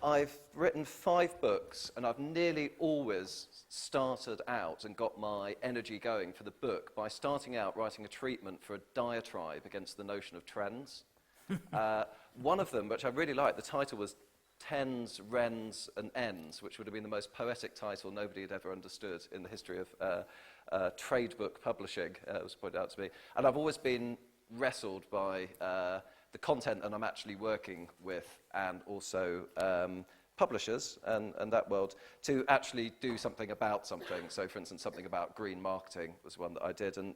I've written 5 books, and I've nearly always started out and got my energy going for the book by starting out writing a treatment for a diatribe against the notion of trends. One of them, which I really liked, the title was Tens, Wrens and Ends, which would have been the most poetic title nobody had ever understood in the history of trade book publishing, it was pointed out to me. And I've always been wrestled by the content that I'm actually working with, and also publishers and that world, to actually do something about something. So, for instance, something about green marketing was one that I did. And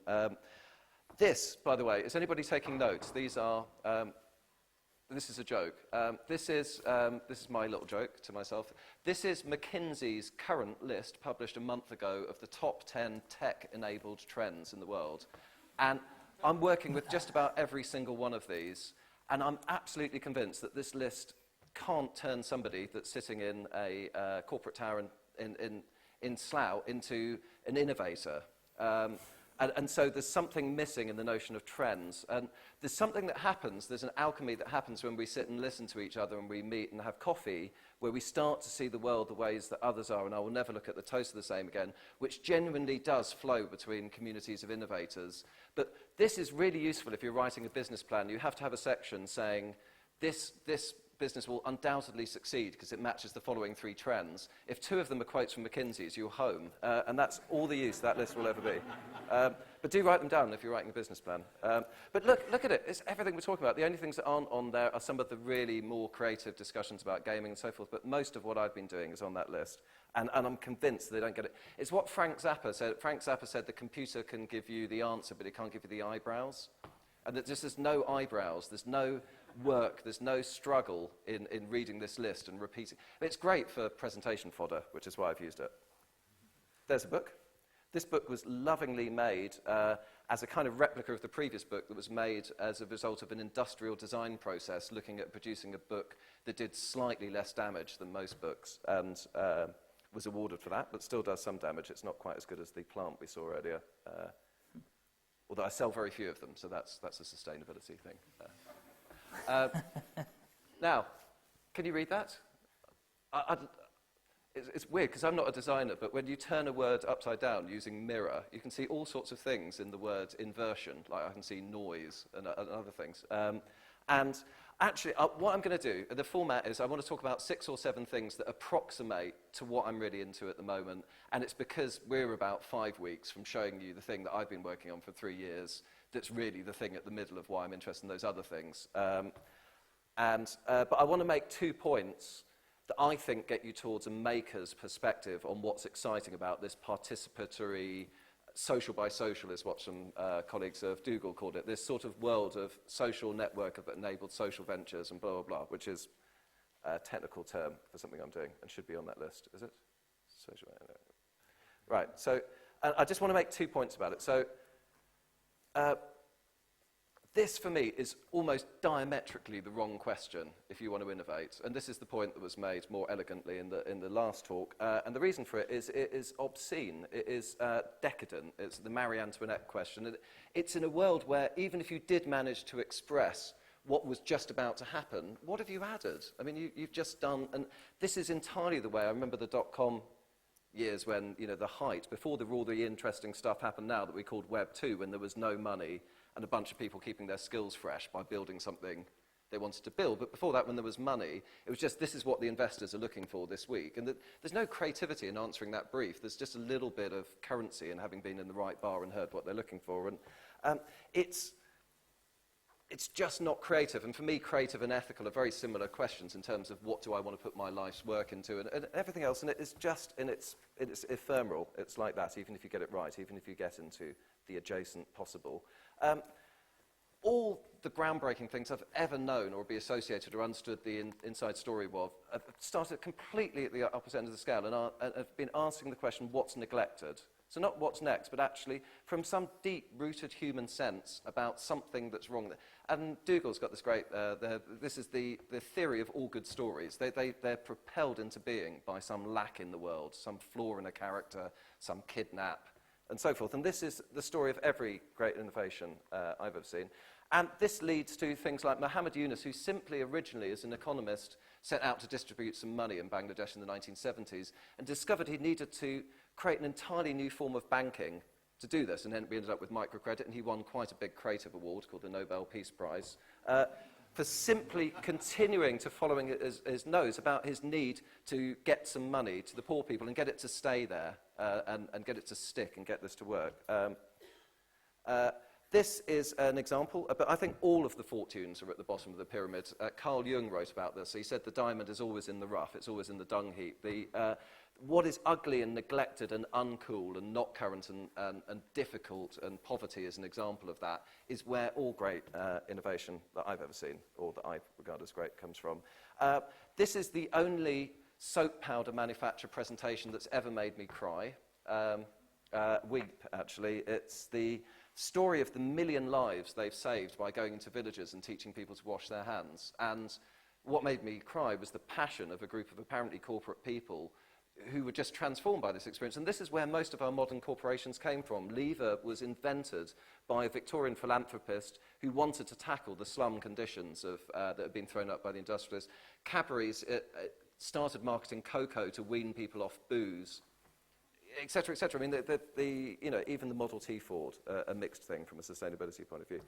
this, by the way, is anybody taking notes? These are... this is a joke. This is my little joke to myself. This is McKinsey's current list, published a month ago, of the top 10 tech-enabled trends in the world. And I'm working with just about every single one of these, and I'm absolutely convinced that this list can't turn somebody that's sitting in a corporate tower in Slough into an innovator. And so there's something missing in the notion of trends. And there's something that happens, there's an alchemy that happens when we sit and listen to each other and we meet and have coffee, where we start to see the world the ways that others are, and I will never look at the toaster the same again, which genuinely does flow between communities of innovators. But this is really useful if you're writing a business plan. You have to have a section saying, this business will undoubtedly succeed because it matches the following 3 trends. If 2 of them are quotes from McKinsey's, you're home. And that's all the use that list will ever be. But do write them down if you're writing a business plan. But look at it. It's everything we're talking about. The only things that aren't on there are some of the really more creative discussions about gaming and so forth. But most of what I've been doing is on that list. And I'm convinced they don't get it. It's what Frank Zappa said. Frank Zappa said the computer can give you the answer, but it can't give you the eyebrows. And that just there's no eyebrows. There's no work, there's no struggle in reading this list and repeating. It's great for presentation fodder, which is why I've used it. There's a book. This book was lovingly made as a kind of replica of the previous book that was made as a result of an industrial design process looking at producing a book that did slightly less damage than most books, and was awarded for that, but still does some damage. It's not quite as good as the plant we saw earlier. Although I sell very few of them, so that's a sustainability thing. Now, can you read that? It's weird because I'm not a designer, but when you turn a word upside down using mirror, you can see all sorts of things in the word inversion, like I can see noise and other things. And actually, what I'm going to do, the format is I want to talk about 6 or 7 things that approximate to what I'm really into at the moment, and it's because we're about 5 weeks from showing you the thing that I've been working on for 3 years that's really the thing at the middle of why I'm interested in those other things. But I want to make 2 points that I think get you towards a maker's perspective on what's exciting about this participatory, social by social is what some colleagues of Dougal called it, this sort of world of social network of enabled social ventures and blah, blah, blah, which is a technical term for something I'm doing and should be on that list, is it? Social. Right, so I just want to make 2 points about it. So this, for me, is almost diametrically the wrong question if you want to innovate. And this is the point that was made more elegantly in the last talk. And the reason for it is obscene. It is decadent. It's the Marie Antoinette question. It's in a world where even if you did manage to express what was just about to happen, what have you added? I mean, you've just done... And this is entirely the way I remember the dot-com years when, you know, the height, before all the interesting stuff happened now that we called Web 2, when there was no money and a bunch of people keeping their skills fresh by building something they wanted to build. But before that, when there was money, it was just, this is what the investors are looking for this week. And there's no creativity in answering that brief. There's just a little bit of currency in having been in the right bar and heard what they're looking for. And it's just not creative. And for me, creative and ethical are very similar questions in terms of what do I want to put my life's work into and everything else. And it is just, it's ephemeral. It's like that, even if you get it right, even if you get into the adjacent possible. All the groundbreaking things I've ever known or be associated or understood the inside story of have started completely at the opposite end of the scale and have been asking the question, what's neglected? So not what's next, but actually from some deep-rooted human sense about something that's wrong. And Dougal's got this great, this is the theory of all good stories. They're propelled into being by some lack in the world, some flaw in a character, some kidnap, and so forth. And this is the story of every great innovation I've ever seen. And this leads to things like Muhammad Yunus, who simply originally, as an economist, set out to distribute some money in Bangladesh in the 1970s and discovered he needed to create an entirely new form of banking to do this. And then we ended up with Microcredit, and he won quite a big creative award called the Nobel Peace Prize for simply continuing to following his nose about his need to get some money to the poor people and get it to stay there and get it to stick and get this to work. This is an example, but I think all of the fortunes are at the bottom of the pyramid. Carl Jung wrote about this. He said the diamond is always in the rough, it's always in the dung heap. What is ugly and neglected and uncool and not current and difficult, and poverty is an example of that, is where all great innovation that I've ever seen, or that I regard as great, comes from. This is the only soap powder manufacturer presentation that's ever made me cry. Weep, actually. It's the story of the 1 million lives they've saved by going into villages and teaching people to wash their hands. And what made me cry was the passion of a group of apparently corporate people who were just transformed by this experience. And this is where most of our modern corporations came from. Lever was invented by a Victorian philanthropist who wanted to tackle the slum conditions that had been thrown up by the industrialists. Cadbury's started marketing cocoa to wean people off booze, etc., etc. I mean, even the Model T Ford, a mixed thing from a sustainability point of view.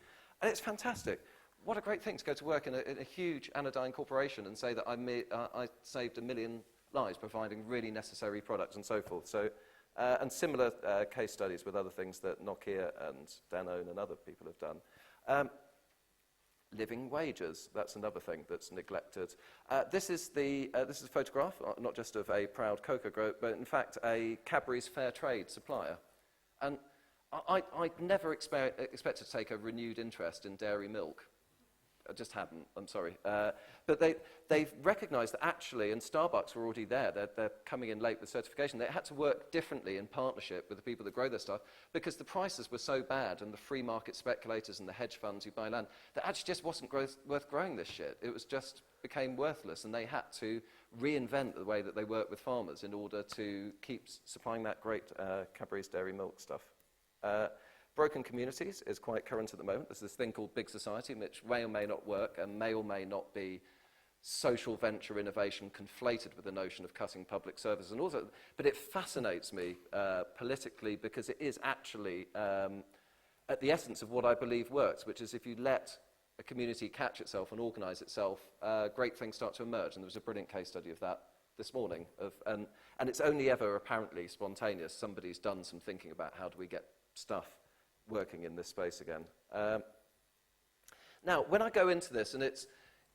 And it's fantastic. What a great thing to go to work in a huge anodyne corporation and say that I saved 1 million lives providing really necessary products and so forth. So, and similar case studies with other things that Nokia and Danone and other people have done. Living wages, that's another thing that's neglected. This is a photograph, not just of a proud cocoa grower, but in fact a Cadbury's Fair Trade supplier. And I never expected to take a renewed interest in dairy milk. I just hadn't, I'm sorry. But they've recognised that actually, and Starbucks were already there, they're coming in late with certification, they had to work differently in partnership with the people that grow their stuff because the prices were so bad and the free market speculators and the hedge funds who buy land, that actually just wasn't worth growing this shit. It was just became worthless, and they had to reinvent the way that they work with farmers in order to keep supplying that great Cadbury's dairy milk stuff. Broken communities is quite current at the moment. There's this thing called big society, which may or may not work and may or may not be social venture innovation conflated with the notion of cutting public services. And also, but it fascinates me politically because it is actually at the essence of what I believe works, which is if you let a community catch itself and organise itself, great things start to emerge. And there was a brilliant case study of that this morning. And it's only ever apparently spontaneous. Somebody's done some thinking about how do we get stuff working in this space again. Now, when I go into this, and it's,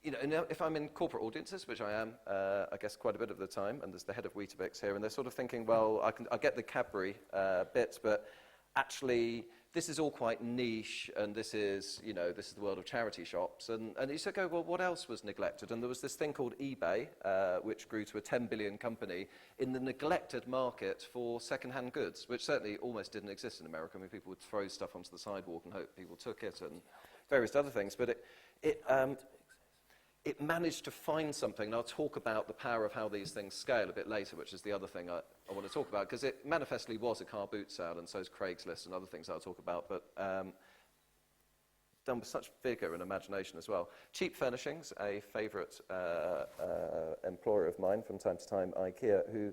if I'm in corporate audiences, which I am, I guess quite a bit of the time, and there's the head of Weetabix here, and they're sort of thinking, well, I get the Cadbury bits, but actually, this is all quite niche, and this is the world of charity shops. And you sort of go, well, what else was neglected? And there was this thing called eBay, which grew to a 10 billion company in the neglected market for second-hand goods, which certainly almost didn't exist in America. I mean, people would throw stuff onto the sidewalk and hope people took it, and various other things. But it managed to find something, and I'll talk about the power of how these things scale a bit later, which is the other thing I want to talk about, because it manifestly was a car boot sale, and so is Craigslist and other things I'll talk about, but done with such vigour and imagination as well. Cheap Furnishings, a favourite employer of mine from time to time, IKEA, who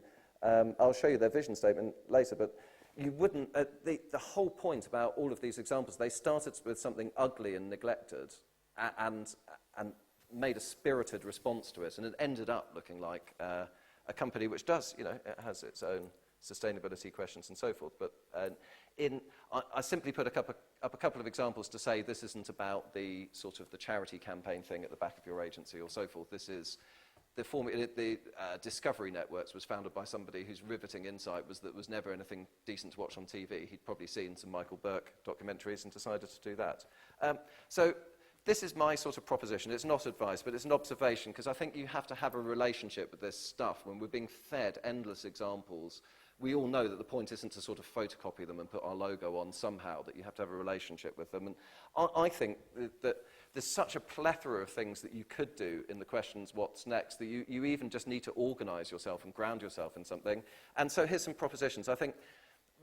I'll show you their vision statement later, but you wouldn't, the whole point about all of these examples, they started with something ugly and neglected, and made a spirited response to it, and it ended up looking like a company which does, it has its own sustainability questions and so forth. But I simply put up a couple of examples to say this isn't about the sort of the charity campaign thing at the back of your agency or so forth. This is the Discovery Networks was founded by somebody whose riveting insight was that there was never anything decent to watch on TV. He'd probably seen some Michael Burke documentaries and decided to do that. So this is my sort of proposition. It's not advice, but it's an observation, because I think you have to have a relationship with this stuff. When we're being fed endless examples, we all know that the point isn't to sort of photocopy them and put our logo on somehow, that you have to have a relationship with them. And I think that there's such a plethora of things that you could do in the questions what's next, that you even just need to organise yourself and ground yourself in something. And so here's some propositions. I think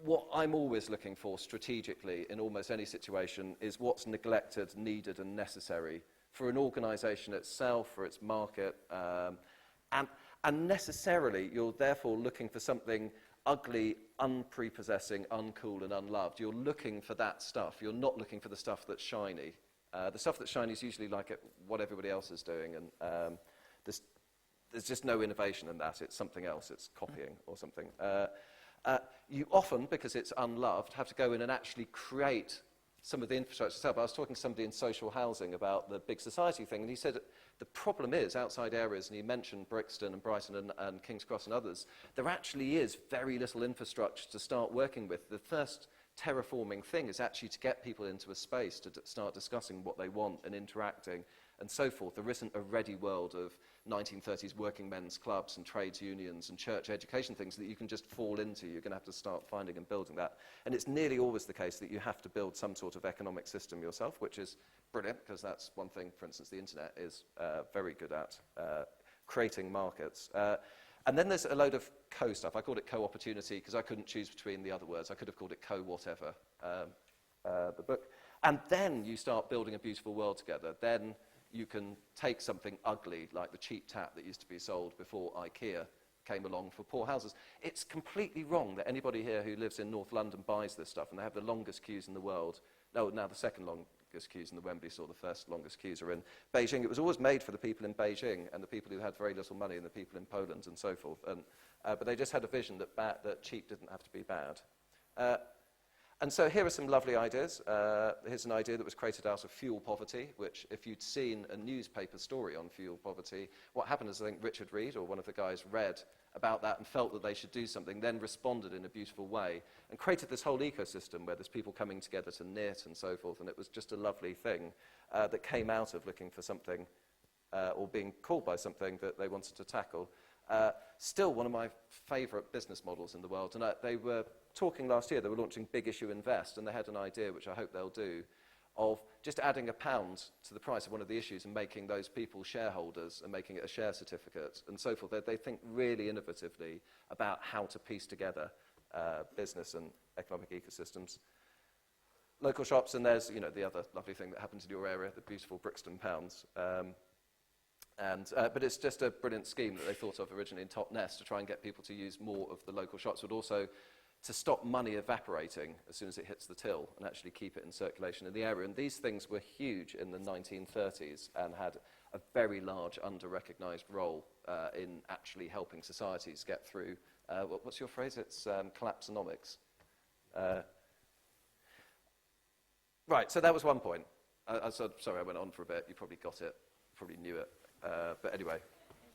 what I'm always looking for strategically in almost any situation is what's neglected, needed, and necessary for an organisation itself, for its market, and necessarily you're therefore looking for something ugly, unprepossessing, uncool, and unloved. You're looking for that stuff. You're not looking for the stuff that's shiny. The stuff that's shiny is usually like what everybody else is doing, and there's just no innovation in that. It's something else. It's copying or something. You often, because it's unloved, have to go in and actually create some of the infrastructure itself. I was talking to somebody in social housing about the big society thing, and he said the problem is outside areas, and he mentioned Brixton and Brighton and King's Cross and others, there actually is very little infrastructure to start working with. The first terraforming thing is actually to get people into a space to start discussing what they want and interacting and so forth. There isn't a ready world of 1930s working men's clubs and trades unions and church education things that you can just fall into. You're going to have to start finding and building that. And it's nearly always the case that you have to build some sort of economic system yourself, which is brilliant, because that's one thing, for instance, the internet is very good at, creating markets. And then there's a load of co-stuff. I called it co-opportunity because I couldn't choose between the other words. I could have called it co-whatever, the book. And then you start building a beautiful world together. Then you can take something ugly, like the cheap tap that used to be sold before IKEA came along for poor houses. It's completely wrong that anybody here who lives in North London buys this stuff, and they have the longest queues in the world. No, now the second longest queues in the Wembley store, the first longest queues are in Beijing. It was always made for the people in Beijing and the people who had very little money and the people in Poland and so forth. And, but they just had a vision that cheap didn't have to be bad. And so here are some lovely ideas. Here's an idea that was created out of fuel poverty, which if you'd seen a newspaper story on fuel poverty, what happened is I think Richard Reed, or one of the guys, read about that and felt that they should do something, then responded in a beautiful way and created this whole ecosystem where there's people coming together to knit and so forth, and it was just a lovely thing that came out of looking for something or being called by something that they wanted to tackle. Still one of my favourite business models in the world, and they were talking last year, they were launching Big Issue Invest, and they had an idea, which I hope they'll do, of just adding £1 to the price of one of the issues and making those people shareholders and making it a share certificate and so forth. They think really innovatively about how to piece together business and economic ecosystems. Local shops, and there's the other lovely thing that happens in your area, the beautiful Brixton Pounds. But it's just a brilliant scheme that they thought of originally in Totnes to try and get people to use more of the local shops, but also to stop money evaporating as soon as it hits the till and actually keep it in circulation in the area. And these things were huge in the 1930s and had a very large under-recognised role in actually helping societies get through, what's your phrase? It's collapsonomics. Right, so that was one point. Sorry, I went on for a bit. You probably got it, probably knew it. But anyway,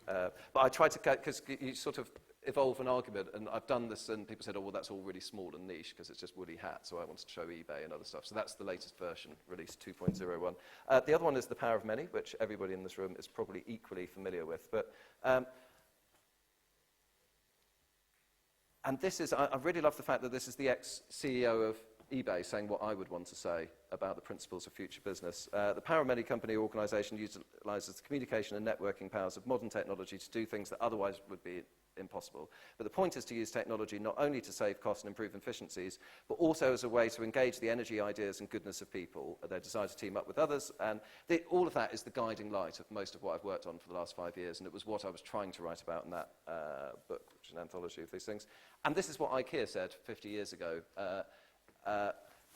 but I tried to, because you sort of evolve an argument, and I've done this, and people said, oh, well, that's all really small and niche, because it's just woolly hat, so I wanted to show eBay and other stuff. So that's the latest version, released 2.01. The other one is The Power of Many, which everybody in this room is probably equally familiar with. But, and this is, I really love the fact that this is the ex-CEO of eBay saying what I would want to say about the principles of future business. The Power of Many company or organisation utilises the communication and networking powers of modern technology to do things that otherwise would be impossible. But the point is to use technology not only to save costs and improve efficiencies, but also as a way to engage the energy, ideas and goodness of people, their desire to team up with others. And all of that is the guiding light of most of what I've worked on for the last 5 years, and it was what I was trying to write about in that book, which is an anthology of these things. And this is what IKEA said 50 years ago,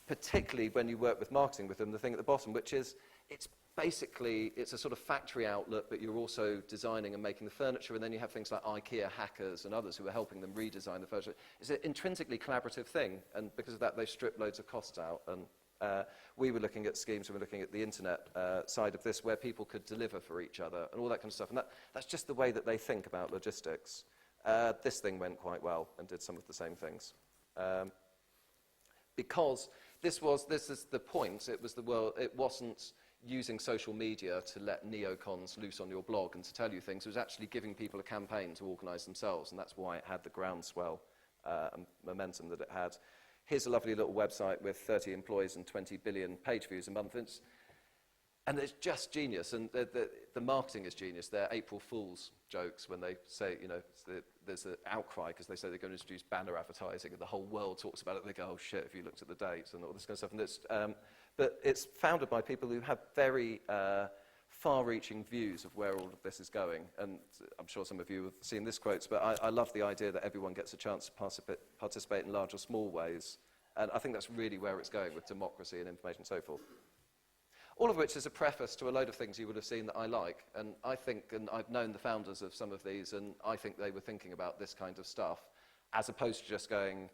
particularly when you work with marketing with them, the thing at the bottom, which is it's a sort of factory outlet, but you're also designing and making the furniture, and then you have things like IKEA hackers and others who are helping them redesign the furniture. It's an intrinsically collaborative thing, and because of that, they strip loads of costs out. And we were looking at schemes, we were looking at the internet side of this, where people could deliver for each other and all that kind of stuff. And that's just the way that they think about logistics. This thing went quite well and did some of the same things. Because this is the point. It was the world. It wasn't using social media to let neocons loose on your blog and to tell you things. It was actually giving people a campaign to organise themselves, and that's why it had the groundswell and momentum that it had. Here's a lovely little website with 30 employees and 20 billion page views a month. And it's just genius, and the marketing is genius. They're April Fool's jokes when they say, there's an outcry because they say they're going to introduce banner advertising, and the whole world talks about it. And they go, "Oh shit! If you looked at the dates and all this kind of stuff." And it's, but it's founded by people who have very far-reaching views of where all of this is going. And I'm sure some of you have seen this quote, but I love the idea that everyone gets a chance to participate in large or small ways. And I think that's really where it's going with democracy and information and so forth. All of which is a preface to a load of things you would have seen that I like. And I think, and I've known the founders of some of these, and I think they were thinking about this kind of stuff, as opposed to just going,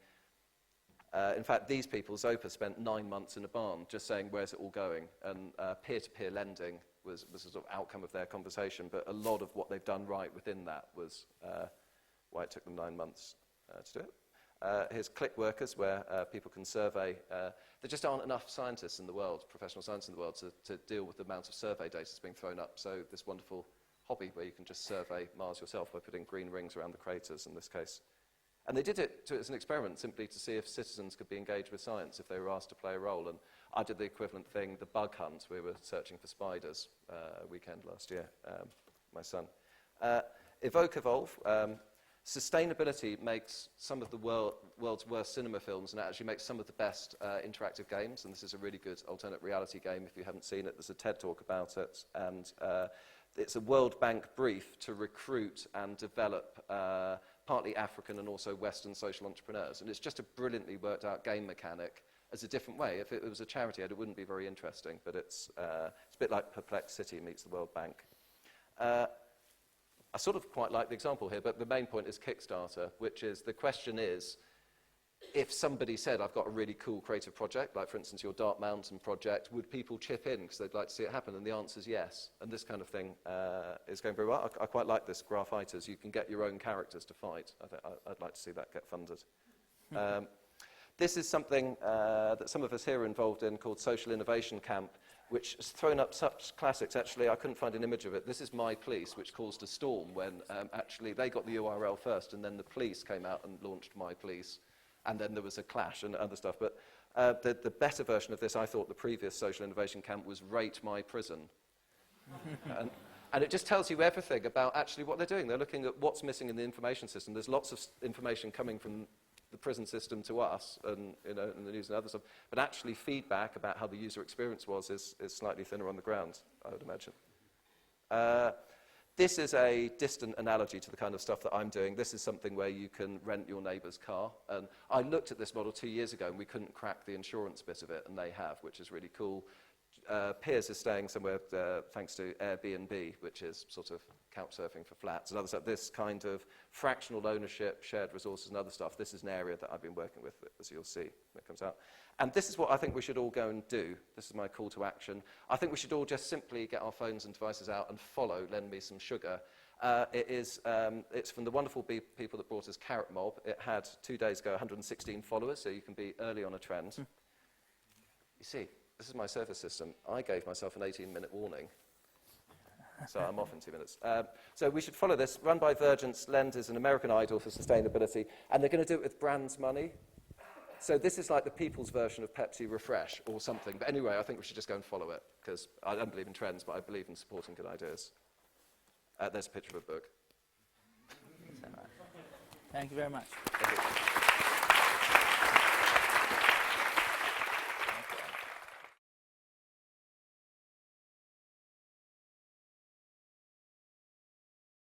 in fact, these people, Zopa, spent 9 months in a barn just saying, where's it all going? And peer-to-peer lending was a sort of outcome of their conversation, but a lot of what they've done right within that was why it took them 9 months to do it. Here's Click Workers, where people can survey. There just aren't enough scientists in the world, professional scientists in the world, to deal with the amount of survey data that's being thrown up. So this wonderful hobby where you can just survey Mars yourself by putting green rings around the craters in this case. And they did it as an experiment, simply to see if citizens could be engaged with science, if they were asked to play a role. And I did the equivalent thing, the bug hunt. We were searching for spiders weekend last year, my son. Evoke Evolve. Sustainability makes some of the world's worst cinema films, and it actually makes some of the best interactive games. And this is a really good alternate reality game. If you haven't seen it, there's a TED talk about it. And it's a World Bank brief to recruit and develop partly African and also Western social entrepreneurs. And it's just a brilliantly worked out game mechanic as a different way. If it was a charity ad, it wouldn't be very interesting, but it's a bit like Perplexity meets the World Bank. I sort of quite like the example here, but the main point is Kickstarter, which is, the question is, if somebody said, I've got a really cool creative project, like for instance your Dark Mountain project, would people chip in because they'd like to see it happen? And the answer is yes. And this kind of thing is going very well. I quite like this, Graph Fighters. You can get your own characters to fight. I'd like to see that get funded. This is something that some of us here are involved in called Social Innovation Camp, which has thrown up such classics. Actually, I couldn't find an image of it. This is My Police, which caused a storm when actually they got the URL first, and then the police came out and launched My Police, and then there was a clash and other stuff. But the better version of this, I thought the previous Social Innovation Camp was Rate My Prison. And it just tells you everything about actually what they're doing. They're looking at what's missing in the information system. There's lots of information coming from the prison system to us, and in the news and other stuff, but actually feedback about how the user experience was is slightly thinner on the ground, I would imagine. This is a distant analogy to the kind of stuff that I'm doing. This is something where you can rent your neighbour's car, and I looked at this model 2 years ago, and we couldn't crack the insurance bit of it, and they have, which is really cool. Piers is staying somewhere thanks to Airbnb, which is sort of couch surfing for flats and other stuff. This kind of fractional ownership, shared resources and other stuff, this is an area that I've been working with, as you'll see when it comes out. And this is what I think we should all go and do. This is my call to action. I think we should all just simply get our phones and devices out and follow Lend Me Some Sugar. It's from the wonderful people that brought us Carrot Mob. It had 2 days ago 116 followers, so you can be early on a trend. You see, this is my service system. I gave myself an 18-minute warning. So I'm off in 2 minutes. So we should follow this. Run by Virgence, Lend is an American Idol for sustainability, and they're going to do it with brands' money. So this is like the people's version of Pepsi Refresh or something. But anyway, I think we should just go and follow it, because I don't believe in trends, but I believe in supporting good ideas. There's a picture of a book. Thank you very much. Thank you.